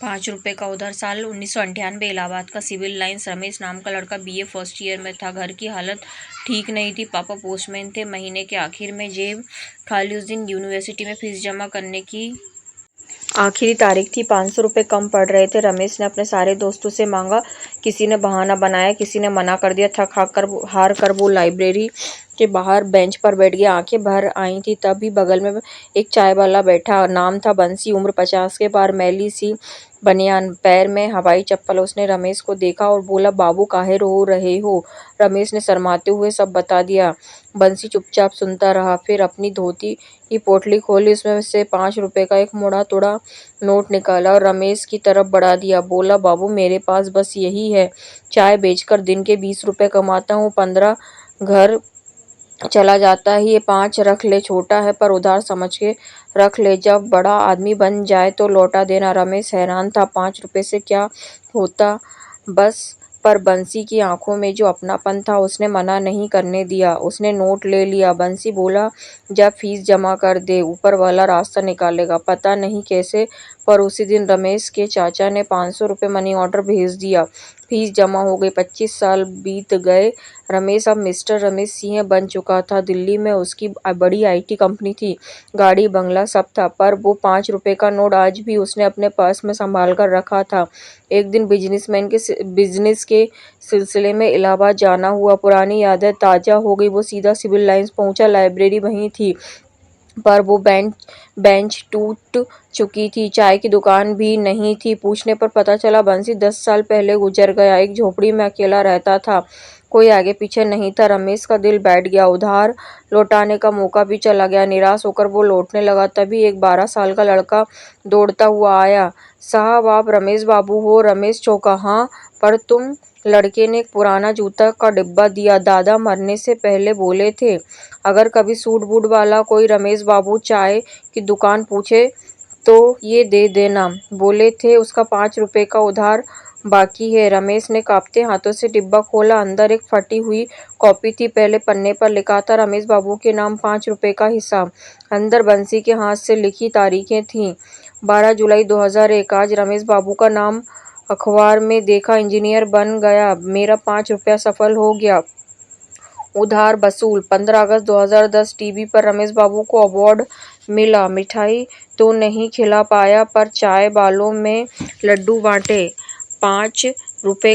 ₹5 का उधार। साल 1998। इलाहाबाद का सिविल लाइंस। रमेश नाम का लड़का बीए फर्स्ट ईयर में था। घर की हालत ठीक नहीं थी। पापा पोस्टमैन थे। महीने के आखिर में जेब खाली। उस दिन यूनिवर्सिटी में फीस जमा करने की आखिरी तारीख थी। ₹500 कम पड़ रहे थे। रमेश ने अपने सारे दोस्तों से मांगा। किसी ने बहाना बनाया, किसी ने मना कर दिया। थक हार कर वो लाइब्रेरी के बाहर बेंच पर बैठ गया। आंखें भर आई थी। तभी बगल में एक चाय वाला बैठा। नाम था बंसी। उम्र 50 के पार। मैली सी बनियान, पैर में हवाई चप्पल। उसने रमेश को देखा और बोला, बाबू काहे रो रहे हो? रमेश ने शर्माते हुए सब बता दिया। बंसी चुपचाप सुनता रहा। फिर अपनी धोती की पोटली खोली। उसमें से ₹5 का एक मुड़ा तुड़ा नोट निकाला और रमेश की तरफ बढ़ा दिया। बोला, बाबू मेरे पास बस यही है। चाय बेचकर दिन के ₹20 कमाता हूँ। 15 घर चला जाता है। ये 5 रख ले। छोटा है पर उधार समझ के रख ले। जब बड़ा आदमी बन जाए तो लौटा देना। रमेश हैरान था। ₹5 से क्या होता बस। पर बंसी की आंखों में जो अपनापन था उसने मना नहीं करने दिया। उसने नोट ले लिया। बंसी बोला, जब फीस जमा कर दे ऊपर वाला रास्ता निकालेगा। पता नहीं कैसे पर उसी दिन रमेश के चाचा ने ₹500 मनी ऑर्डर भेज दिया। फीस जमा हो गई। 25 साल बीत गए। रमेश अब मिस्टर रमेश सिंह बन चुका था। दिल्ली में उसकी बड़ी आईटी कंपनी थी। गाड़ी बंगला सब था। पर वो ₹5 का नोट आज भी उसने अपने पर्स में संभाल कर रखा था। एक दिन बिजनेस के सिलसिले में इलाहाबाद जाना हुआ। पुरानी यादें ताजा हो गई। वो सीधा सिविल लाइंस पहुंचा। लाइब्रेरी वहीं थी पर वो बेंच टूट चुकी थी। चाय की दुकान भी नहीं थी। पूछने पर पता चला बंसी 10 साल पहले गुजर गया। एक झोपड़ी में अकेला रहता था। कोई आगे पीछे नहीं था। रमेश का दिल बैठ गया। उधार लौटाने का मौका भी चला गया। निराश होकर वो लौटने लगा। तभी एक 12 साल का लड़का दौड़ता हुआ आया। साहब, आप रमेश बाबू हो? रमेश चौंका। हाँ, पर तुम? लड़के ने एक पुराना जूता का डिब्बा दिया। दादा मरने से पहले बोले थे, अगर कभी सूट बूट वाला कोई रमेश बाबू चाय की दुकान पूछे तो ये दे देना। बोले थे उसका ₹5 का उधार बाकी है। रमेश ने कांपते हाथों से डिब्बा खोला। अंदर एक फटी हुई कॉपी थी। पहले पन्ने पर लिखा था, रमेश बाबू के नाम ₹5 का हिसाब। अंदर बंसी के हाथ से लिखी तारीखें थीं। 12 जुलाई 2001। आज रमेश बाबू का नाम अखबार में देखा। इंजीनियर बन गया। मेरा ₹5 सफल हो गया। उधार वसूल। 15 अगस्त 2010। टीवी पर रमेश बाबू को अवार्ड मिला। मिठाई तो नहीं खिला पाया पर चाय वालों में लड्डू बांटे। ₹5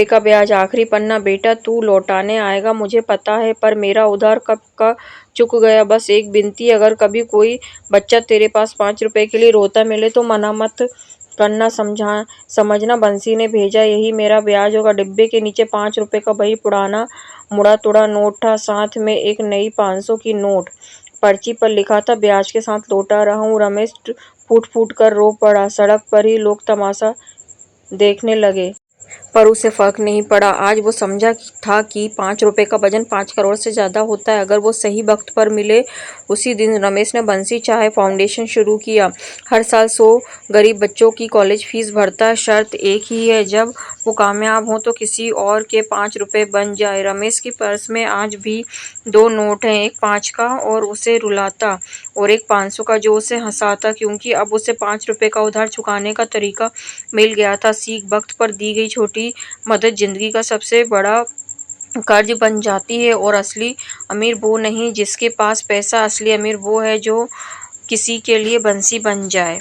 का ब्याज। आखिरी पन्ना। बेटा तू लौटाने आएगा मुझे पता है, पर मेरा उधार कब का चुक गया। बस एक विनती, अगर कभी कोई बच्चा तेरे पास ₹5 के लिए रोता मिले तो मना मत करना। समझना बंसी ने भेजा, यही मेरा ब्याज होगा। डिब्बे के नीचे ₹5 का वही पुराना मुड़ा तुड़ा नोट था। साथ में एक नई 500 की नोट। पर्ची पर लिखा था, ब्याज के साथ लौटा रहा हूँ। रमेश फूट फूट कर रो पड़ा। सड़क पर ही लोग तमाशा देखने लगे पर उसे फर्क नहीं पड़ा। आज वो समझा था कि ₹5 का वजन 5 करोड़ से ज्यादा होता है अगर वो सही वक्त पर मिले। उसी दिन रमेश ने बंसी चाय फाउंडेशन शुरू किया। हर साल 100 गरीब बच्चों की कॉलेज फीस भरता है। शर्त एक ही है, जब वो कामयाब हो तो किसी और के ₹5 बन जाए। रमेश की पर्स में आज भी 2 नोट हैं, एक 5 का और उसे रुलाता, और एक 500 का जो उसे हंसाता, क्योंकि अब उसे ₹5 का उधार चुकाने का तरीका मिल गया था। सीख। वक्त पर दी गई छोटी मदद जिंदगी का सबसे बड़ा कर्ज बन जाती है। और असली अमीर वो नहीं जिसके पास पैसा, असली अमीर वो है जो किसी के लिए बंसी बन जाए।